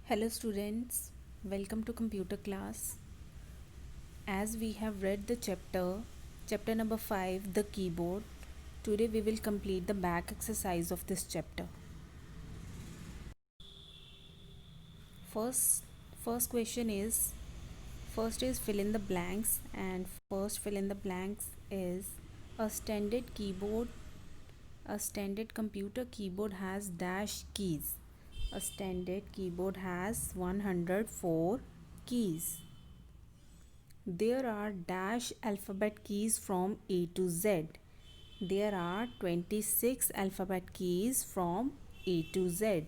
Hello students, welcome to computer class. As we have read the chapter number 5, the keyboard, today we will complete the back exercise of this chapter. First first question is first is fill in the blanks, and first fill in the blanks is a standard keyboard. A standard computer keyboard has dash keys. A standard keyboard has 104 keys. There are dash alphabet keys from A to Z. There are 26 alphabet keys from A to Z.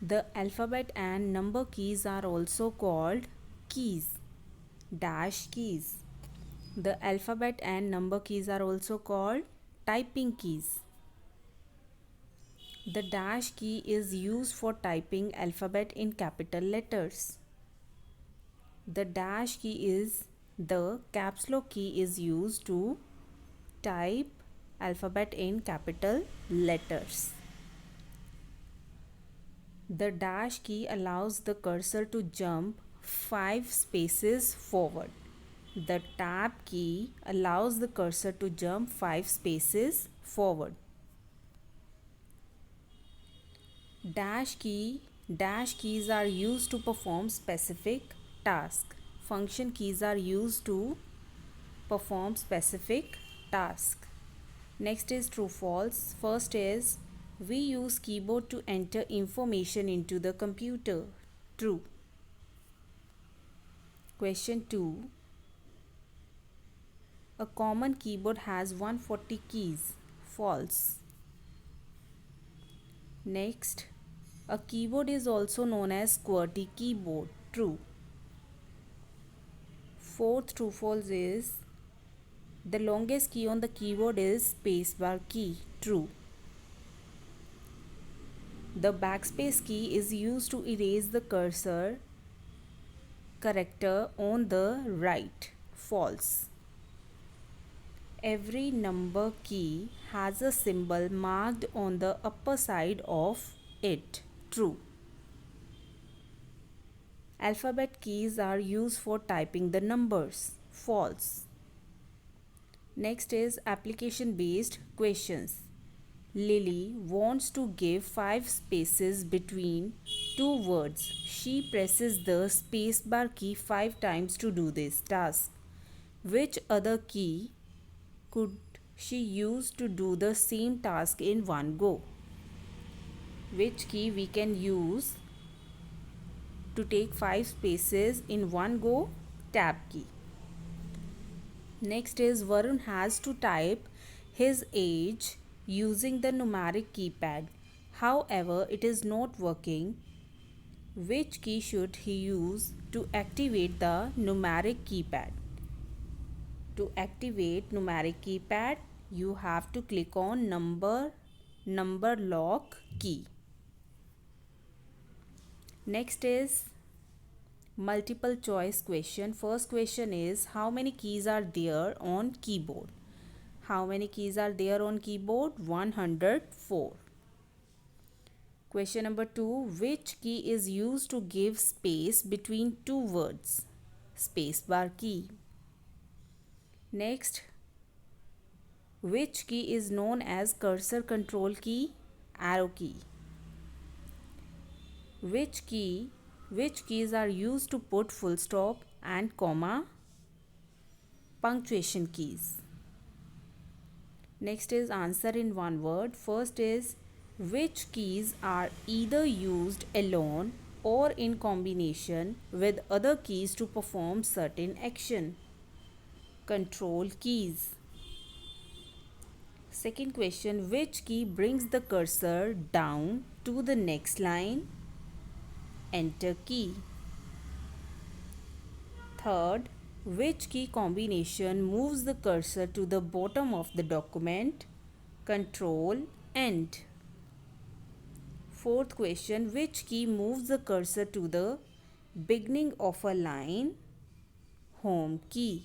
The alphabet and number keys are also called keys, dash keys. The alphabet and number keys are also called typing keys. The dash key is used for typing alphabet in capital letters. The dash key is the caps lock key is used to type alphabet in capital letters. The dash key allows the cursor to jump 5 spaces forward. The tab key allows the cursor to jump 5 spaces forward. Dash keys are used to perform specific tasks. Function keys are used to perform specific task. Next is true false. First is we use keyboard to enter information into the computer. True. Question 2. A common keyboard has 140 keys. False. Next, a keyboard is also known as QWERTY keyboard. True. Fourth true false is the longest key on the keyboard is spacebar key. True. The backspace key is used to erase the cursor character on the right. False. Every number key has a symbol marked on the upper side of it. True. Alphabet keys are used for typing the numbers. False. Next is application based questions. Lily wants to give 5 spaces between two words. She presses the spacebar key 5 times to do this task. Which other key could she use to do the same task in one go? Which key we can use to take 5 spaces in one go? Tab key. Next is Varun has to type his age using the numeric keypad. However, it is not working. Which key should he use to activate the numeric keypad? To activate numeric keypad, you have to click on number lock key. Next is multiple choice question. First question is how many keys are there on keyboard? How many keys are there on keyboard? 104. Question number 2, which key is used to give space between two words? Spacebar key. Next, which key is known as cursor control key? Arrow key. Which keys are used to put full stop and comma? Punctuation keys. Next is answer in one word. First is which keys are either used alone or in combination with other keys to perform certain action? Control keys. Second question, which key brings the cursor down to the next line? Enter key. Third, which key combination moves the cursor to the bottom of the document? Control End. Fourth question, which key moves the cursor to the beginning of a line? Home key.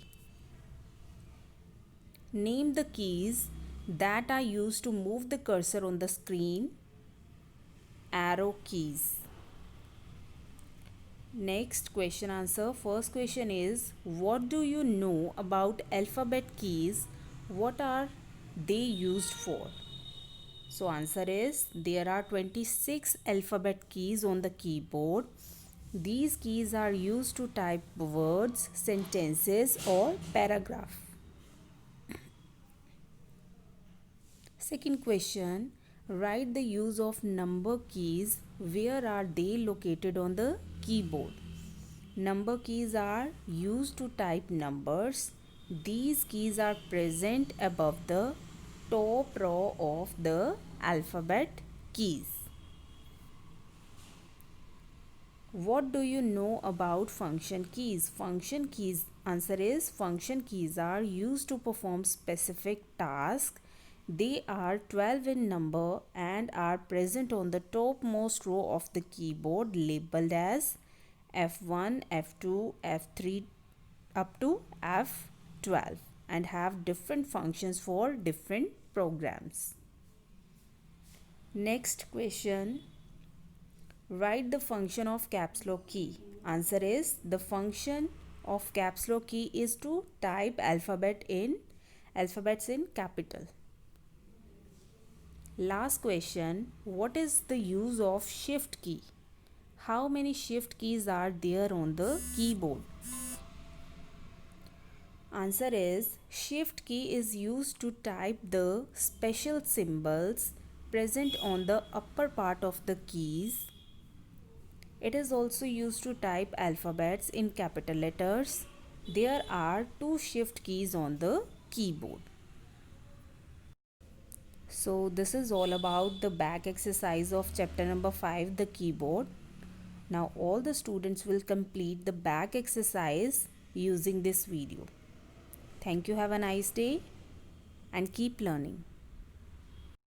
Name the keys that are used to move the cursor on the screen. Arrow keys. Next question answer. First question is, what do you know about alphabet keys? What are they used for? So answer is, there are 26 alphabet keys on the keyboard. These keys are used to type words, sentences or paragraph. Second question, write the use of number keys. Where are they located on the keyboard? Number keys are used to type numbers. These keys are present above the top row of the alphabet keys. What do you know about function keys? Function keys, answer is, function keys are used to perform specific tasks. They are 12 in number and are present on the topmost row of the keyboard, labeled as F1, F2, F3 up to F12, and have different functions for different programs. Next question, write the function of caps lock key. Answer is, the function of caps lock key is to type alphabets in capital. Last question, what is the use of shift key? How many shift keys are there on the keyboard? Answer is, shift key is used to type the special symbols present on the upper part of the keys. It is also used to type alphabets in capital letters. There are 2 shift keys on the keyboard. So this is all about the back exercise of chapter number 5, the keyboard. Now all the students will complete the back exercise using this video. Thank you. Have a nice day and keep learning.